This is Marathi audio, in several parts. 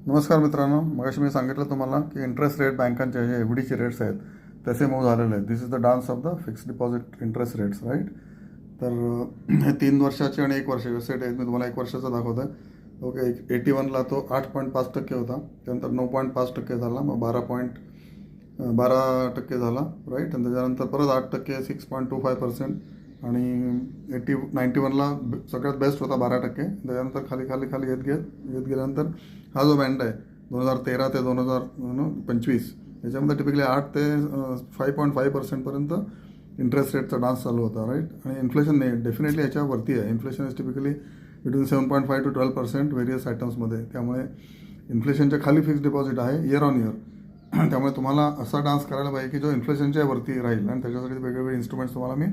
नमस्कार मित्रांनो, मगाशी मी सांगितलं तुम्हाला की इंटरेस्ट रेट बँकांचे जे एफडीचे रेट्स आहेत तसे मूव्ह झालेले आहेत. This is the dance of the fixed deposit interest rates, right. तर हे 3 वर्षाचे आणि 1 वर्ष वेबसाईट आहेत. मी तुम्हाला 1 वर्षाचा दाखवतो आहे. ओके, 81ला तो 8.5% होता, त्यानंतर 9.5% झाला, मग 12% झाला, राईट. आणि त्याच्यानंतर परत 8%, 6.25%. आणि 91ला सगळ्यात बेस्ट होता 12%. त्याच्यानंतर खाली खाली खाली येत गेल्यानंतर हा जो बँड आहे 2013 ते 2025 याच्यामध्ये टिपिकली 8 ते 5.5% इंटरेस्ट रेटचा डान्स चालू होता, राईट. आणि इन्फ्लेशन नाही, डेफिनेटली याच्यावरती आहे. Inflation is typically between 7.5 to 12% various आयटम्समध्ये. त्यामुळे इन्फ्लेशनच्या खाली फिक्स डिपॉझिट आहे इयर ऑन इयर. त्यामुळे तुम्हाला असा डान्स करायला पाहिजे की जो इन्फ्लेशनच्या वरती राहील. आणि त्याच्यासाठी वेगवेगळे इन्स्ट्रुमेंट्स तुम्हाला मी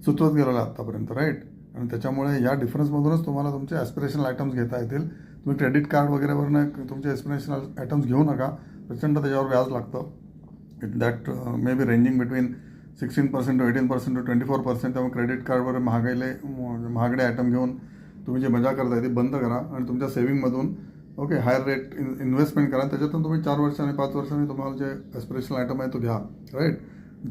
सुचवत गेलेलं आहे आत्तापर्यंत, राईट. आणि त्याच्यामुळे या डिफरन्समधूनच तुम्हाला तुमचे ॲस्पिरेशनल आयटम्स घेता येतील. तुम्ही क्रेडिट कार्ड वगैरेवरनं तुमचे ॲस्पिरेशनल आयटम्स घेऊ नका. प्रचंड त्याच्यावर व्याज लागतं. That may be ranging between 16% to 18% to 24%. त्यामुळे क्रेडिट कार्डवर महागडे आयटम घेऊन तुम्ही जी मजा करताय ती बंद करा आणि तुमच्या सेव्हिंगमधून ओके हायर रेट इन्व्हेस्टमेंट करा. त्याच्यातून तुम्ही 4 वर्षांनी 5 वर्षांनी तुम्हाला जे ॲस्पिरेशनल आयटम आहे तो घ्या, राईट.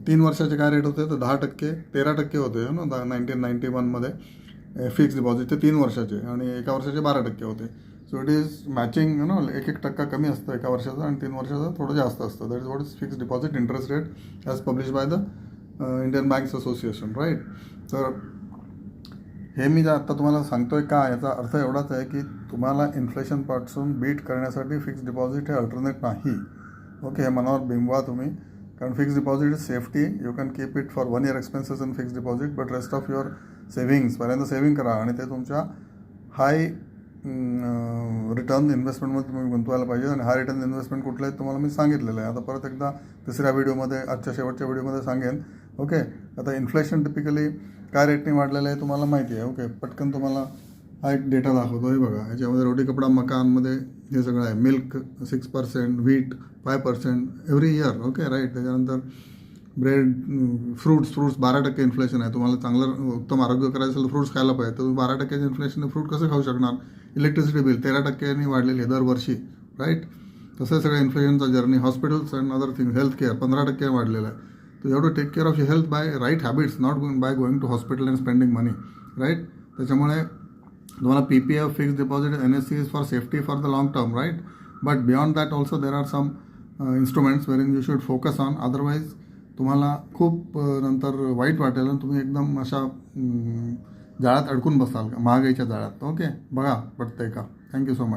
3 वर्षाचे काय रेट होते तर 10%, 13% होते ना 1991मध्ये फिक्स डिपॉझिट ते 3 वर्षाचे. आणि 1 वर्षाचे 12% होते. सो इट इज मॅचिंग 1% कमी असतं 1 वर्षाचं आणि 3 वर्षाचं थोडं जास्त असतं. That is what is fix deposit interest rate as publish by the Indian Banks Association, right. तर हे मी आत्ता तुम्हाला सांगतोय का, याचा अर्थ एवढाच आहे की तुम्हाला इन्फ्लेशनपासून बीट करण्यासाठी फिक्स डिपॉझिट हे अल्टरनेट नाही. ओके, हे मनावर बिंबवा तुम्ही. कारण fix deposit is safety. You can keep it for 1 year expenses in fix deposit, but rest of your savings पर्यंत सेव्हिंग करा. आणि ते तुमच्या हाय रिटर्न इन्व्हेस्टमेंटमध्ये तुम्ही गुंतवायला पाहिजे. आणि हाय रिटर्न इन्व्हेस्टमेंट कुठलं आहे तुम्हाला मी सांगितलेलं आहे. आता परत एकदा तिसऱ्या व्हिडिओमध्ये, आजच्या शेवटच्या व्हिडिओमध्ये सांगेन. ओके, आता इन्फ्लेशन टिपिकली काय रेटने वाढलेलं आहे तुम्हाला माहिती आहे. ओके, पटकन तुम्हाला हा एक डेटा दाखवतो. हे बघा, याच्यामध्ये रोटी कपडा मकानमध्ये हे सगळं आहे. Milk 6%, wheat 5% every year, okay, right. त्याच्यानंतर ब्रेड, फ्रूट्स 12% इन्फ्लेशन आहे. तुम्हाला चांगलं उत्तम आरोग्य करायचं असेल तर फ्रूट्स खायला पाहिजे. तर तुम्ही 12% इन्फ्लेशन फ्रूट कसं खाऊ शकणार. इलेक्ट्रिसिटी बिल 13% वाढलेली आहे दरवर्षी, राईट. तसं सगळं इन्फ्लेशनचा journey. Hospitals and other thing, health care 15% वाढलेलं आहे. तर you have to take care of your health by right habits, not by going to hospital and spending money, right. त्याच्यामुळे तुम्हाला PPF fix deposit NSC is for safety for the long term, right. But beyond that also there are some instruments where you should focus on. Otherwise तुम्हाला खूप नंतर वाईट वाटेल आणि तुम्ही एकदम अशा जाळ्यात अडकून बसाल, महागाईच्या जाळ्यात. ओके, बघा पटतंय का. Thank you so much.